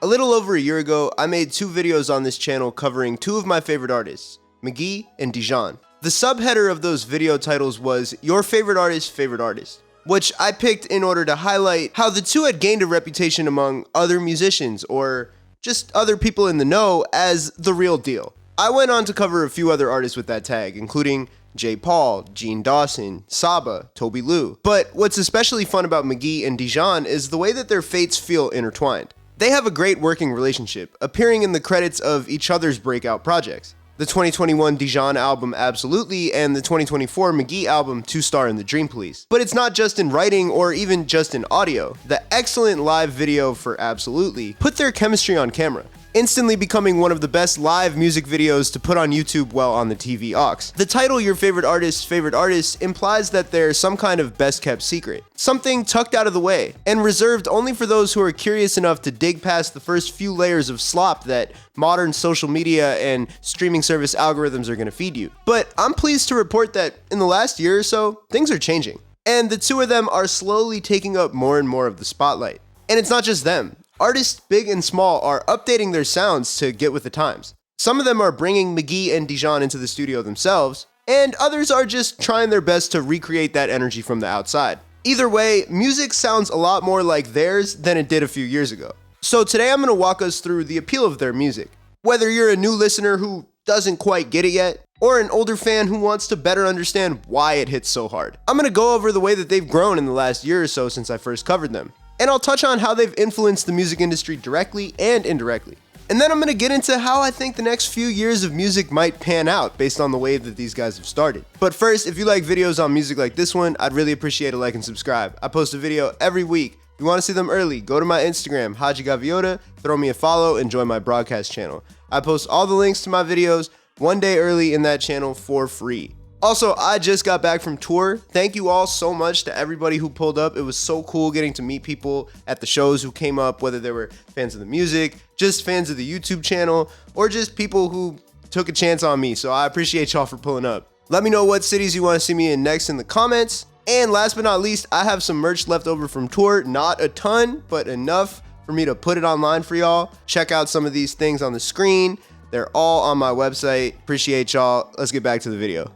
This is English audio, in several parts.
A little over a year ago, I made 2 videos on this channel covering 2 of my favorite artists, McGee and Dijon. The subheader of those video titles was Your Favorite Artist, which I picked in order to highlight how the 2 had gained a reputation among other musicians or just other people in the know as the real deal. I went on to cover a few other artists with that tag, including J. Paul, Gene Dawson, Saba, Toby Lou. But what's especially fun about McGee and Dijon is the way that their fates feel intertwined. They have a great working relationship, appearing in the credits of each other's breakout projects. The 2021 Dijon album Absolutely and the 2024 McGee album 2-Star in the Dream Police. But it's not just in writing or even just in audio. The excellent live video for Absolutely put their chemistry on camera, instantly becoming one of the best live music videos to put on YouTube while on the TV aux. The title Your Favorite Artist implies that there's some kind of best kept secret, something tucked out of the way, and reserved only for those who are curious enough to dig past the first few layers of slop that modern social media and streaming service algorithms are going to feed you. But I'm pleased to report that in the last year or so, things are changing, and the 2 of them are slowly taking up more and more of the spotlight. And it's not just them. Artists big and small are updating their sounds to get with the times. Some of them are bringing McGee and Dijon into the studio themselves, and others are just trying their best to recreate that energy from the outside. Either way, music sounds a lot more like theirs than it did a few years ago. So today I'm going to walk us through the appeal of their music. Whether you're a new listener who doesn't quite get it yet, or an older fan who wants to better understand why it hits so hard. I'm going to go over the way that they've grown in the last year or so since I first covered them. And I'll touch on how they've influenced the music industry directly and indirectly. And then I'm going to get into how I think the next few years of music might pan out based on the way that these guys have started. But first, if you like videos on music like this one, I'd really appreciate a like and subscribe. I post a video every week. If you want to see them early, go to my Instagram, HADJI Gaviota, throw me a follow, and join my broadcast channel. I post all the links to my videos one day early in that channel for free. Also, I just got back from tour. Thank you all so much to everybody who pulled up. It was so cool getting to meet people at the shows who came up, whether they were fans of the music, just fans of the YouTube channel, or just people who took a chance on me. So I appreciate y'all for pulling up. Let me know what cities you want to see me in next in the comments. And last but not least, I have some merch left over from tour. Not a ton, but enough for me to put it online for y'all. Check out some of these things on the screen. They're all on my website. Appreciate y'all. Let's get back to the video.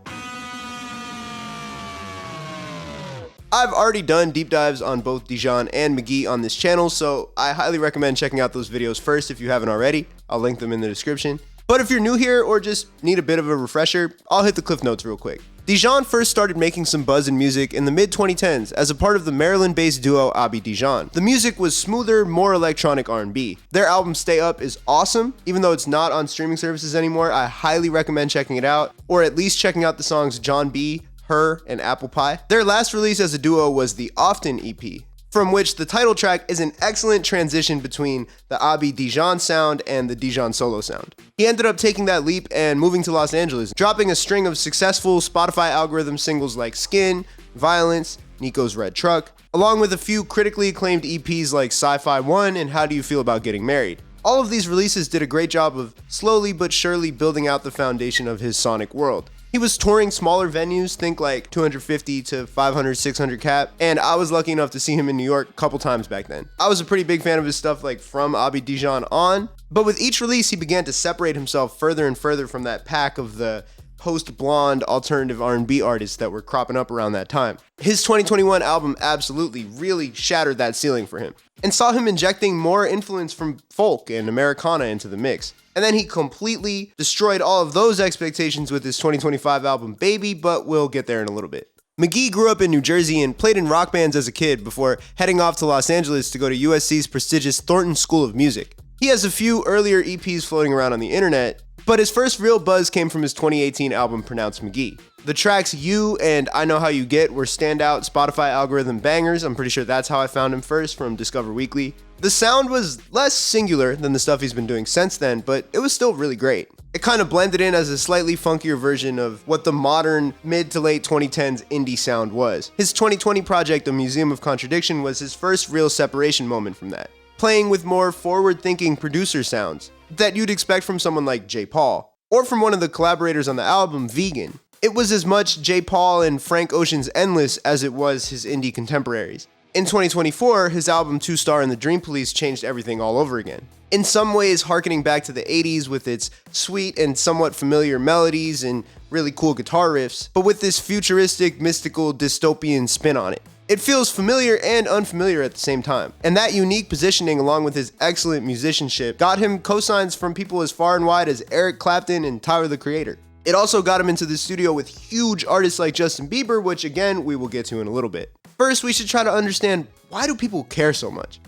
I've already done deep dives on both Dijon and McGee on this channel, so I highly recommend checking out those videos first if you haven't already. I'll link them in the description. But if you're new here or just need a bit of a refresher, I'll hit the cliff notes real quick. Dijon first started making some buzz in music in the mid-2010s as a part of the Maryland-based duo HADJI Dijon. The music was smoother, more electronic R&B. Their album Stay Up is awesome. Even though it's not on streaming services anymore, I highly recommend checking it out, or at least checking out the songs John B, Her, and Apple Pie. Their last release as a duo was the Often EP, from which the title track is an excellent transition between the HADJI Dijon sound and the Dijon solo sound. He ended up taking that leap and moving to Los Angeles, dropping a string of successful Spotify algorithm singles like Skin, Violence, Nico's Red Truck, along with a few critically acclaimed EPs like Sci-Fi 1 and How Do You Feel About Getting Married. All of these releases did a great job of slowly but surely building out the foundation of his sonic world. He was touring smaller venues, think like 250 to 500, 600 cap, and I was lucky enough to see him in New York a couple times back then. I was a pretty big fan of his stuff like from HADJI Dijon on, but with each release he began to separate himself further and further from that pack of the post-blonde alternative R&B artists that were cropping up around that time. His 2021 album Absolutely really shattered that ceiling for him, and saw him injecting more influence from folk and Americana into the mix. And then he completely destroyed all of those expectations with his 2025 album Baby, but we'll get there in a little bit. McGee grew up in New Jersey and played in rock bands as a kid before heading off to Los Angeles to go to USC's prestigious Thornton School of Music. He has a few earlier EPs floating around on the internet, but his first real buzz came from his 2018 album Pronounced McGee. The tracks You and I Know How You Get were standout Spotify algorithm bangers. I'm pretty sure that's how I found him first, from Discover Weekly. The sound was less singular than the stuff he's been doing since then, but it was still really great. It kind of blended in as a slightly funkier version of what the modern mid to late 2010s indie sound was. His 2020 project, A Museum of Contradiction, was his first real separation moment from that, playing with more forward-thinking producer sounds that you'd expect from someone like J. Paul, or from one of the collaborators on the album, Vegan. It was as much J. Paul and Frank Ocean's Endless as it was his indie contemporaries. In 2024, his album 2-Star in the Dream Police changed everything all over again. in some ways harkening back to the 80s with its sweet and somewhat familiar melodies and really cool guitar riffs, but with this futuristic, mystical, dystopian spin on it. It feels familiar and unfamiliar at the same time. And that unique positioning, along with his excellent musicianship, got him cosigns from people as far and wide as Eric Clapton and Tyler the Creator. It also got him into the studio with huge artists like Justin Bieber, which again, we will get to in a little bit. First, we should try to understand, why do people care so much?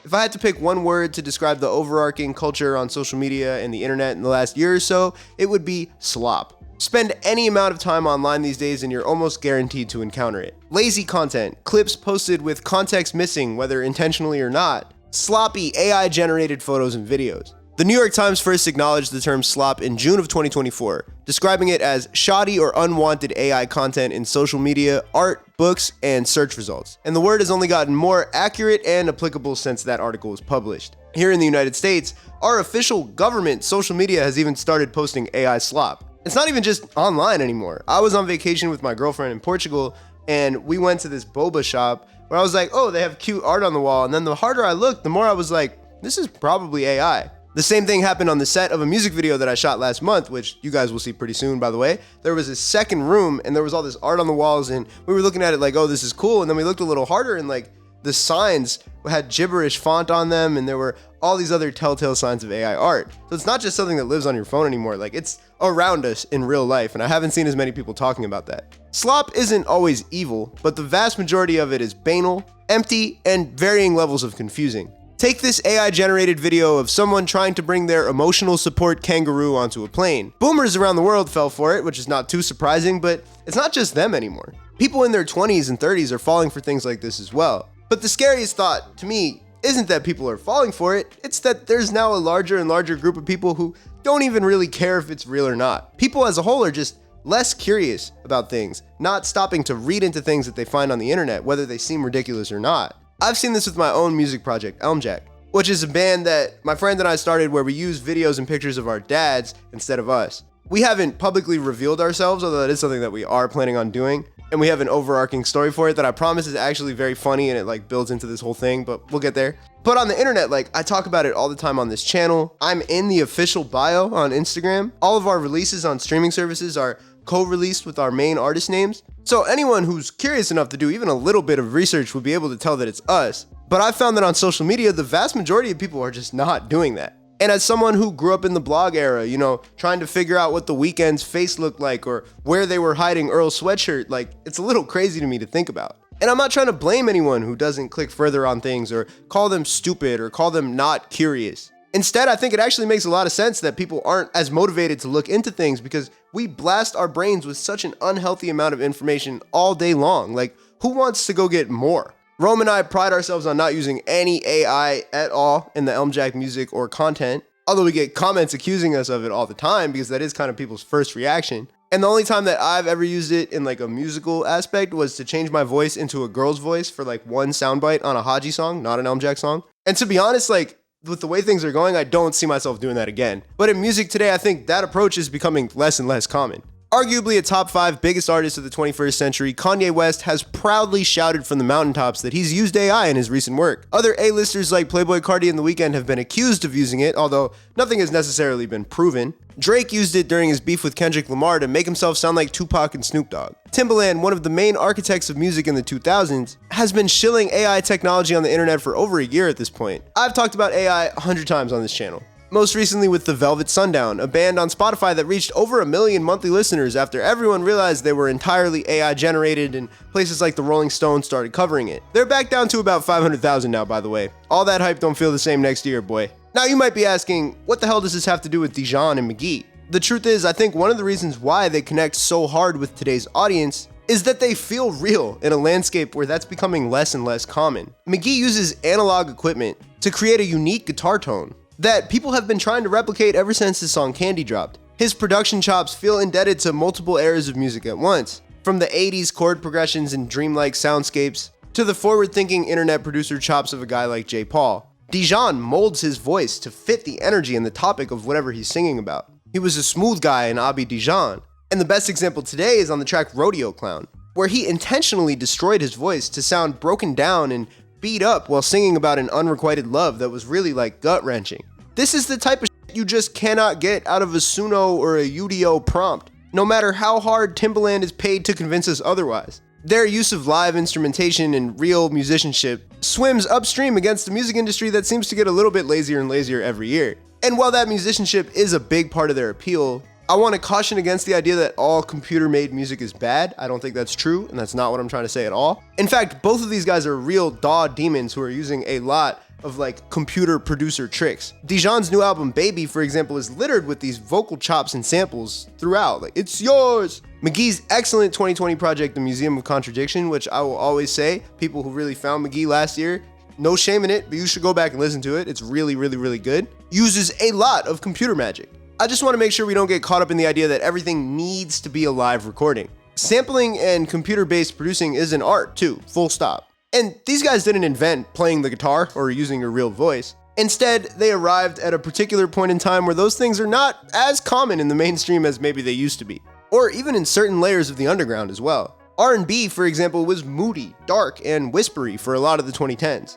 If I had to pick one word to describe the overarching culture on social media and the internet in the last year or so, it would be slop. Spend any amount of time online these days and you're almost guaranteed to encounter it. Lazy content, clips posted with context missing, whether intentionally or not, sloppy AI-generated photos and videos. The New York Times first acknowledged the term slop in June of 2024, describing it as shoddy or unwanted AI content in social media, art, books, and search results. And the word has only gotten more accurate and applicable since that article was published. Here in the United States, our official government social media has even started posting AI slop. It's not even just online anymore. I was on vacation with my girlfriend in Portugal, and we went to this boba shop where I was like, oh, they have cute art on the wall. And then the harder I looked, the more I was like, this is probably AI. The same thing happened on the set of a music video that I shot last month, which you guys will see pretty soon, by the way. There was a second room and there was all this art on the walls and we were looking at it like, oh, this is cool. And then we looked a little harder and like the signs had gibberish font on them and there were all these other telltale signs of AI art. So it's not just something that lives on your phone anymore, like it's around us in real life, and I haven't seen as many people talking about that. Slop isn't always evil, but the vast majority of it is banal, empty, and varying levels of confusing. Take this AI-generated video of someone trying to bring their emotional support kangaroo onto a plane. Boomers around the world fell for it, which is not too surprising, but it's not just them anymore. People in their 20s and 30s are falling for things like this as well. But the scariest thought, to me, isn't that people are falling for it, it's that there's now a larger and larger group of people who don't even really care if it's real or not. People as a whole are just less curious about things, not stopping to read into things that they find on the internet, whether they seem ridiculous or not. I've seen this with my own music project, HADJI, which is a band that my friend and I started where we use videos and pictures of our dads instead of us. We haven't publicly revealed ourselves, although that is something that we are planning on doing. And we have an overarching story for it that I promise is actually very funny and it like builds into this whole thing, but we'll get there. But on the internet, like I talk about it all the time on this channel. I'm in the official bio on Instagram. All of our releases on streaming services are co-released with our main artist names. So anyone who's curious enough to do even a little bit of research would be able to tell that it's us. But I found that on social media, the vast majority of people are just not doing that. And as someone who grew up in the blog era, you know, trying to figure out what The Weeknd's face looked like or where they were hiding Earl's sweatshirt, like it's a little crazy to me to think about. And I'm not trying to blame anyone who doesn't click further on things or call them stupid or call them not curious. Instead, I think it actually makes a lot of sense that people aren't as motivated to look into things because we blast our brains with such an unhealthy amount of information all day long. Like, who wants to go get more? Rome and I pride ourselves on not using any AI at all in the HADJI music or content, although we get comments accusing us of it all the time because that is kind of people's first reaction. And the only time that I've ever used it in like a musical aspect was to change my voice into a girl's voice for like one soundbite on a HADJI song, not an HADJI song. And to be honest, like with the way things are going, I don't see myself doing that again. But in music today, I think that approach is becoming less and less common. Arguably a top 5 biggest artist of the 21st century, Kanye West has proudly shouted from the mountaintops that he's used AI in his recent work. Other A-listers like Playboi Carti and The Weeknd have been accused of using it, although nothing has necessarily been proven. Drake used it during his beef with Kendrick Lamar to make himself sound like Tupac and Snoop Dogg. Timbaland, one of the main architects of music in the 2000s, has been shilling AI technology on the internet for over a year at this point. I've talked about AI 100 times on this channel. Most recently with The Velvet Sundown, a band on Spotify that reached over 1 million monthly listeners after everyone realized they were entirely AI generated and places like the Rolling Stones started covering it. They're back down to about 500,000 now, by the way. All that hype don't feel the same next year, boy. Now you might be asking, what the hell does this have to do with Dijon and McGee? The truth is, I think one of the reasons why they connect so hard with today's audience is that they feel real in a landscape where that's becoming less and less common. McGee uses analog equipment to create a unique guitar tone that people have been trying to replicate ever since his song Candy dropped. His production chops feel indebted to multiple eras of music at once, from the 80s chord progressions and dreamlike soundscapes to the forward-thinking internet producer chops of a guy like J. Paul. Dijon molds his voice to fit the energy and the topic of whatever he's singing about. He was a smooth guy in Abi Dijon, and the best example today is on the track Rodeo Clown, where he intentionally destroyed his voice to sound broken down and speed up while singing about an unrequited love that was really like gut-wrenching. This is the type of shit you just cannot get out of a Suno or a UDO prompt, no matter how hard Timbaland is paid to convince us otherwise. Their use of live instrumentation and real musicianship swims upstream against the music industry that seems to get a little bit lazier and lazier every year. And while that musicianship is a big part of their appeal, I want to caution against the idea that all computer-made music is bad. I don't think that's true, and that's not what I'm trying to say at all. In fact, both of these guys are real DAW demons who are using a lot of like computer producer tricks. Dijon's new album Baby, for example, is littered with these vocal chops and samples throughout, like it's yours. McGee's excellent 2020 project, The Museum of Contradiction, which I will always say, people who really found McGee last year, no shame in it, but you should go back and listen to it. It's really, really, really good. Uses a lot of computer magic. I just want to make sure we don't get caught up in the idea that everything needs to be a live recording. Sampling and computer-based producing is an art too, full stop. And these guys didn't invent playing the guitar or using a real voice. Instead, they arrived at a particular point in time where those things are not as common in the mainstream as maybe they used to be, or even in certain layers of the underground as well. R&B, for example, was moody, dark, and whispery for a lot of the 2010s.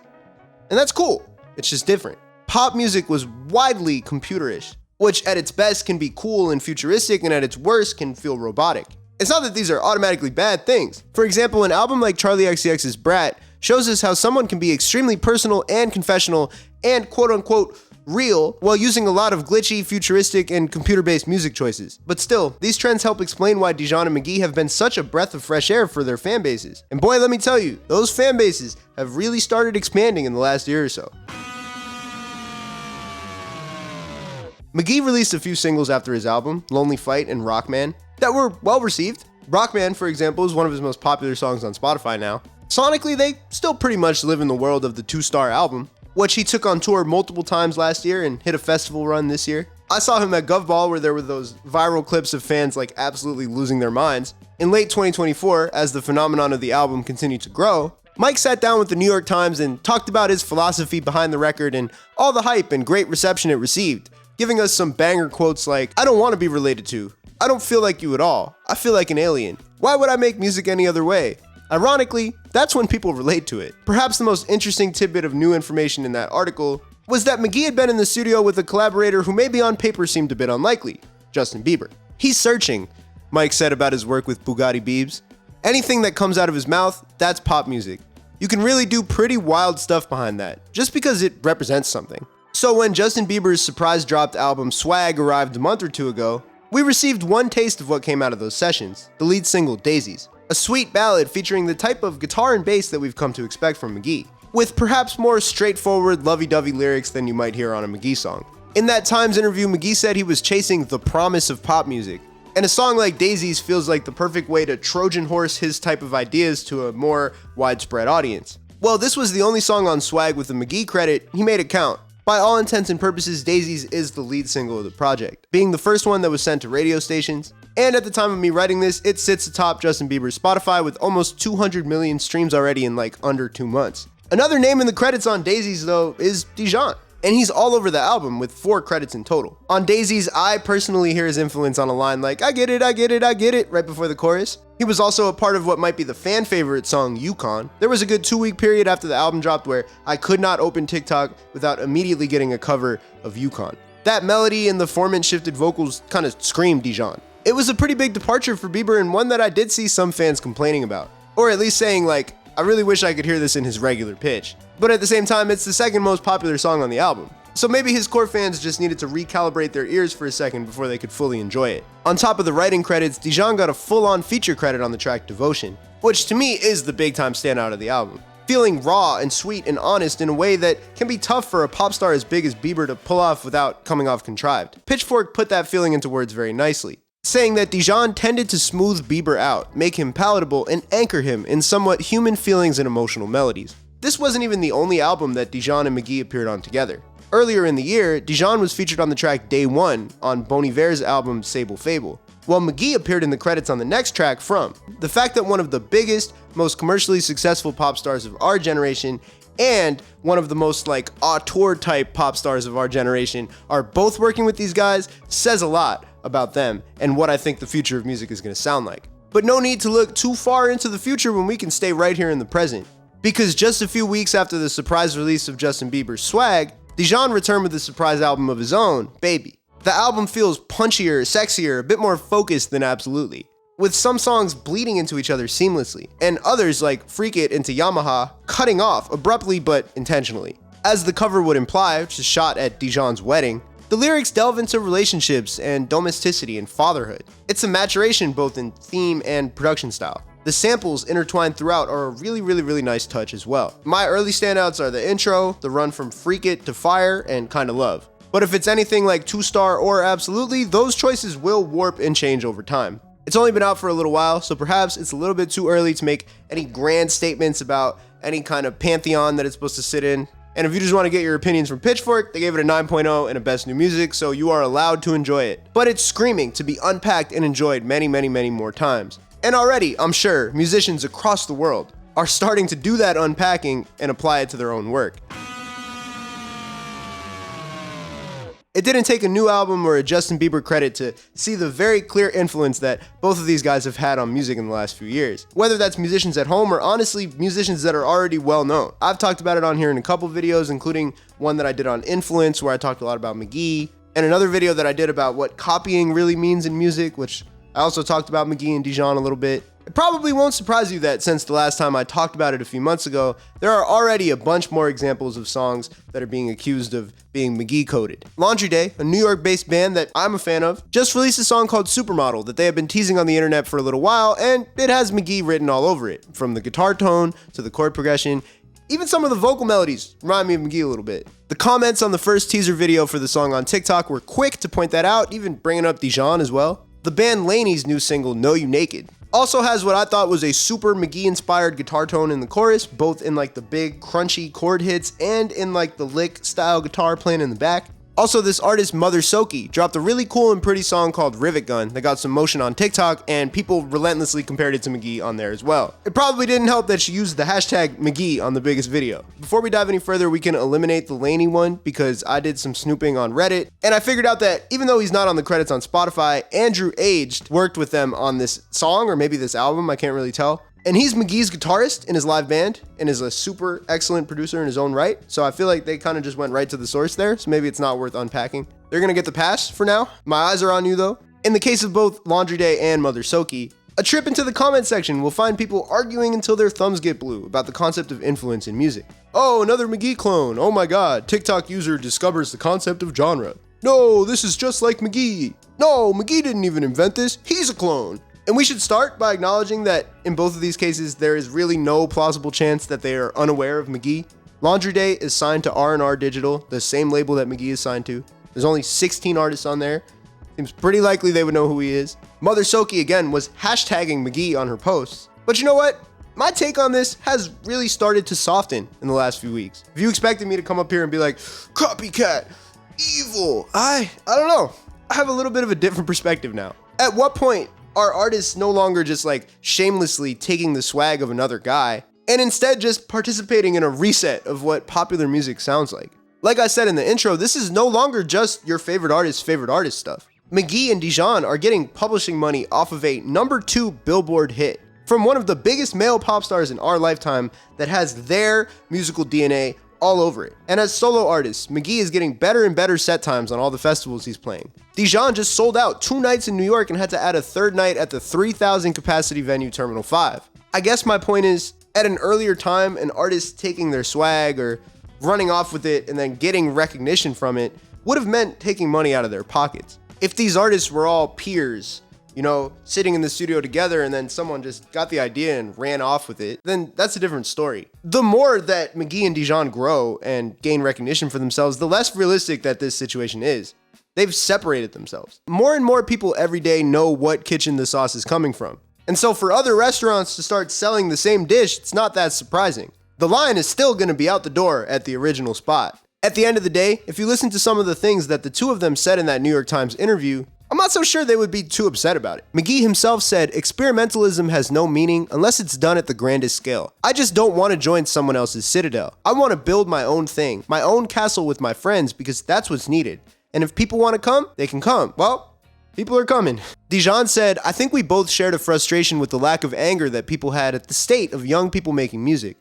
And that's cool, it's just different. Pop music was widely computerish, which at its best can be cool and futuristic, and at its worst can feel robotic. It's not that these are automatically bad things. For example, an album like Charli XCX's Brat shows us how someone can be extremely personal and confessional and quote-unquote real while using a lot of glitchy, futuristic, and computer-based music choices. But still, these trends help explain why Dijon and McGee have been such a breath of fresh air for their fan bases. And boy, let me tell you, those fan bases have really started expanding in the last year or so. McGee released a few singles after his album, Lonely Fight and Rockman, that were well received. Rockman, for example, is one of his most popular songs on Spotify now. Sonically, they still pretty much live in the world of the two-star album, which he took on tour multiple times last year and hit a festival run this year. I saw him at Govball where there were those viral clips of fans like absolutely losing their minds. In late 2024, as the phenomenon of the album continued to grow, Mike sat down with the New York Times and talked about his philosophy behind the record and all the hype and great reception it received, giving us some banger quotes like, "I don't want to be related to. I don't feel like you at all. I feel like an alien. Why would I make music any other way?" Ironically, that's when people relate to it. Perhaps the most interesting tidbit of new information in that article was that McGee had been in the studio with a collaborator who maybe on paper seemed a bit unlikely, Justin Bieber. "He's searching," Mike said about his work with Bugatti Biebs. "Anything that comes out of his mouth, that's pop music. You can really do pretty wild stuff behind that, just because it represents something." So when Justin Bieber's surprise-dropped album Swag arrived a month or two ago, we received one taste of what came out of those sessions, the lead single Daisies, a sweet ballad featuring the type of guitar and bass that we've come to expect from McGee, with perhaps more straightforward, lovey-dovey lyrics than you might hear on a McGee song. In that Times interview, McGee said he was chasing the promise of pop music, and a song like Daisies feels like the perfect way to Trojan horse his type of ideas to a more widespread audience. Well, this was the only song on Swag with a McGee credit. He made it count. By all intents and purposes, Daisies is the lead single of the project, being the first one that was sent to radio stations, and at the time of me writing this, it sits atop Justin Bieber's Spotify with almost 200 million streams already in like under 2 months. Another name in the credits on Daisies though is Dijon, and he's all over the album with 4 credits in total. On Daisies, I personally hear his influence on a line like, "I get it, I get it, I get it," right before the chorus. He was also a part of what might be the fan favorite song, Yukon. There was a good 2-week period after the album dropped where I could not open TikTok without immediately getting a cover of Yukon. That melody and the formant-shifted vocals kind of screamed Dijon. It was a pretty big departure for Bieber and one that I did see some fans complaining about. Or at least saying like, I really wish I could hear this in his regular pitch. But at the same time, it's the second most popular song on the album. So maybe his core fans just needed to recalibrate their ears for a second before they could fully enjoy it. On top of the writing credits, Dijon got a full-on feature credit on the track Devotion, which to me is the big-time standout of the album. Feeling raw and sweet and honest in a way that can be tough for a pop star as big as Bieber to pull off without coming off contrived. Pitchfork put that feeling into words very nicely, saying that Dijon tended to smooth Bieber out, make him palatable, and anchor him in somewhat human feelings and emotional melodies. This wasn't even the only album that Dijon and McGee appeared on together. Earlier in the year, Dijon was featured on the track Day One on Bon Iver's album Sable Fable, while McGee appeared in the credits on the next track From. The fact that one of the biggest, most commercially successful pop stars of our generation and one of the most like auteur type pop stars of our generation are both working with these guys says a lot about them and what I think the future of music is going to sound like. But no need to look too far into the future when we can stay right here in the present. Because just a few weeks after the surprise release of Justin Bieber's Swag, Dijon returned with a surprise album of his own, Baby. The album feels punchier, sexier, a bit more focused than Absolutely, with some songs bleeding into each other seamlessly, and others like Freak It into Yamaha cutting off abruptly but intentionally. As the cover would imply, which is shot at Dijon's wedding, the lyrics delve into relationships and domesticity and fatherhood. It's a maturation both in theme and production style. The samples intertwined throughout are a really nice touch as well. My early standouts are the intro, the run from Freak It to Fire, and Kinda Love. But if it's anything like 2-Star or Absolutely, those choices will warp and change over time. It's only been out for a little while, so perhaps it's a little bit too early to make any grand statements about any kind of pantheon that it's supposed to sit in. And if you just want to get your opinions from Pitchfork, they gave it a 9.0 and a Best New Music, so you are allowed to enjoy it. But it's screaming to be unpacked and enjoyed many more times. And already, I'm sure, musicians across the world are starting to do that unpacking and apply it to their own work. It didn't take a new album or a Justin Bieber credit to see the very clear influence that both of these guys have had on music in the last few years. Whether that's musicians at home or honestly musicians that are already well known. I've talked about it on here in a couple videos, including one that I did on Influence where I talked a lot about McGee, and another video that I did about what copying really means in music, which I also talked about McGee and Dijon a little bit. It probably won't surprise you that since the last time I talked about it a few months ago, there are already a bunch more examples of songs that are being accused of being McGee-coded. Laundry Day, a New York-based band that I'm a fan of, just released a song called Supermodel that they have been teasing on the internet for a little while, and it has McGee written all over it, from the guitar tone to the chord progression. Even some of the vocal melodies remind me of McGee a little bit. The comments on the first teaser video for the song on TikTok were quick to point that out, even bringing up Dijon as well. The band Laney's new single, Know You Naked, also has what I thought was a super McGee-inspired guitar tone in the chorus, both in like the big crunchy chord hits and in like the lick style guitar playing in the back. Also, this artist Mother Soki dropped a really cool and pretty song called Rivet Gun that got some motion on TikTok, and people relentlessly compared it to McGee on there as well. It probably didn't help that she used the hashtag McGee on the biggest video. Before we dive any further, we can eliminate the Laney one because I did some snooping on Reddit, and I figured out that even though he's not on the credits on Spotify, Andrew Aged worked with them on this song, or maybe this album, I can't really tell. And he's McGee's guitarist in his live band and is a super excellent producer in his own right. So I feel like they kind of just went right to the source there. So maybe it's not worth unpacking. They're going to get the pass for now. My eyes are on you though. In the case of both Laundry Day and Mother Soki, a trip into the comment section will find people arguing until their thumbs get blue about the concept of influence in music. Oh, another McGee clone. Oh my God. TikTok user discovers the concept of genre. No, this is just like McGee. No, McGee didn't even invent this. He's a clone. And we should start by acknowledging that in both of these cases, there is really no plausible chance that they are unaware of McGee. Laundry Day is signed to R&R Digital, the same label that McGee is signed to. There's only 16 artists on there. Seems pretty likely they would know who he is. Mother Soki, again, was hashtagging McGee on her posts. But you know what? My take on this has really started to soften in the last few weeks. If you expected me to come up here and be like, copycat, evil, I don't know. I have a little bit of a different perspective now. At what point are artists no longer just like shamelessly taking the swag of another guy and instead just participating in a reset of what popular music sounds like? Like I said in the intro, this is no longer just your favorite artist stuff. McGee and Dijon are getting publishing money off of a #2 Billboard hit from one of the biggest male pop stars in our lifetime that has their musical DNA all over it. And as solo artists, McGee is getting better and better set times on all the festivals he's playing. Dijon just sold out 2 nights in New York and had to add a 3rd night at the 3,000 capacity venue Terminal 5. I guess my point is, at an earlier time, an artist taking their swag or running off with it and then getting recognition from it would have meant taking money out of their pockets. If these artists were all peers, you know, sitting in the studio together and then someone just got the idea and ran off with it, then that's a different story. The more that McGee and Dijon grow and gain recognition for themselves, the less realistic that this situation is. They've separated themselves. More and more people every day know what kitchen the sauce is coming from. And so for other restaurants to start selling the same dish, it's not that surprising. The line is still going to be out the door at the original spot. At the end of the day, if you listen to some of the things that the two of them said in that New York Times interview, I'm not so sure they would be too upset about it. McGee himself said, "Experimentalism has no meaning unless it's done at the grandest scale. I just don't want to join someone else's citadel. I want to build my own thing, my own castle with my friends because that's what's needed. And if people want to come, they can come." Well, people are coming. Dijon said, "I think we both shared a frustration with the lack of anger that people had at the state of young people making music.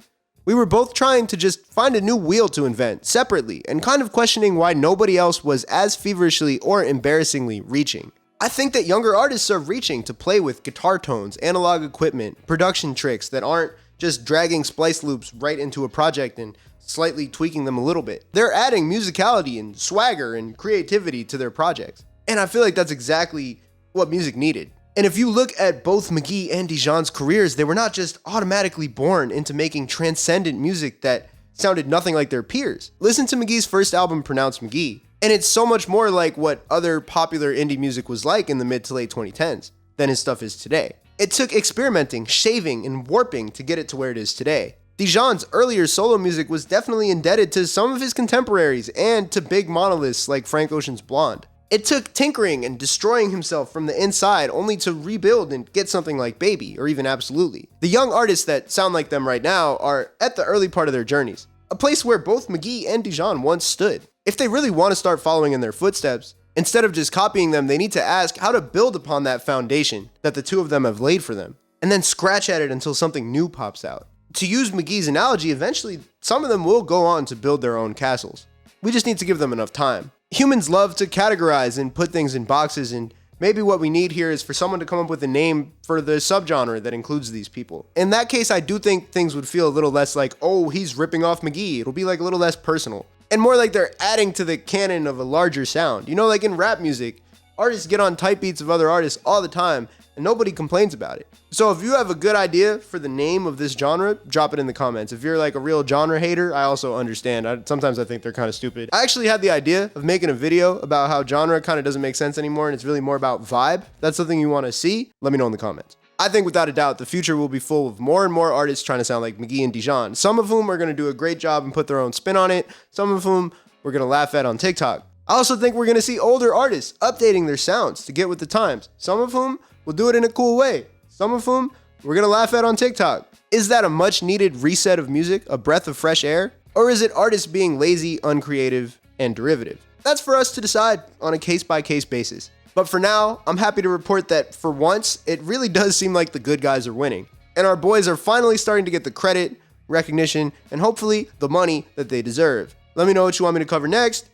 We were both trying to just find a new wheel to invent separately and kind of questioning why nobody else was as feverishly or embarrassingly reaching. I think that younger artists are reaching to play with guitar tones, analog equipment, production tricks that aren't just dragging splice loops right into a project and slightly tweaking them a little bit. They're adding musicality and swagger and creativity to their projects. And I feel like that's exactly what music needed. And if you look at both McGee and Dijon's careers, they were not just automatically born into making transcendent music that sounded nothing like their peers. Listen to McGee's first album, Pronounced McGee, and it's so much more like what other popular indie music was like in the mid to late 2010s than his stuff is today. It took experimenting, shaving, and warping to get it to where it is today. Dijon's earlier solo music was definitely indebted to some of his contemporaries and to big monoliths like Frank Ocean's Blonde. It took tinkering and destroying himself from the inside only to rebuild and get something like Baby, or even Absolutely. The young artists that sound like them right now are at the early part of their journeys, a place where both McGee and Dijon once stood. If they really want to start following in their footsteps, instead of just copying them, they need to ask how to build upon that foundation that the two of them have laid for them, and then scratch at it until something new pops out. To use McGee's analogy, eventually some of them will go on to build their own castles. We just need to give them enough time. Humans love to categorize and put things in boxes, and maybe what we need here is for someone to come up with a name for the subgenre that includes these people. In that case, I do think things would feel a little less like, oh, he's ripping off McGee. It'll be like a little less personal, and more like they're adding to the canon of a larger sound. You know, like in rap music, artists get on type beats of other artists all the time, and nobody complains about it. So if you have a good idea for the name of this genre, drop it in the comments. If you're like a real genre hater, I also understand. Sometimes I think they're kind of stupid. I actually had the idea of making a video about how genre kind of doesn't make sense anymore and it's really more about vibe. If that's something you want to see, let me know in the comments. I think without a doubt, the future will be full of more and more artists trying to sound like McGee and Dijon. Some of whom are going to do a great job and put their own spin on it. Some of whom we're going to laugh at on TikTok. I also think we're going to see older artists updating their sounds to get with the times. Some of whom will do it in a cool way. Some of whom we're going to laugh at on TikTok. Is that a much needed reset of music, a breath of fresh air? Or is it artists being lazy, uncreative, and derivative? That's for us to decide on a case-by-case basis. But for now, I'm happy to report that for once, it really does seem like the good guys are winning. And our boys are finally starting to get the credit, recognition, and hopefully the money that they deserve. Let me know what you want me to cover next.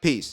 Peace.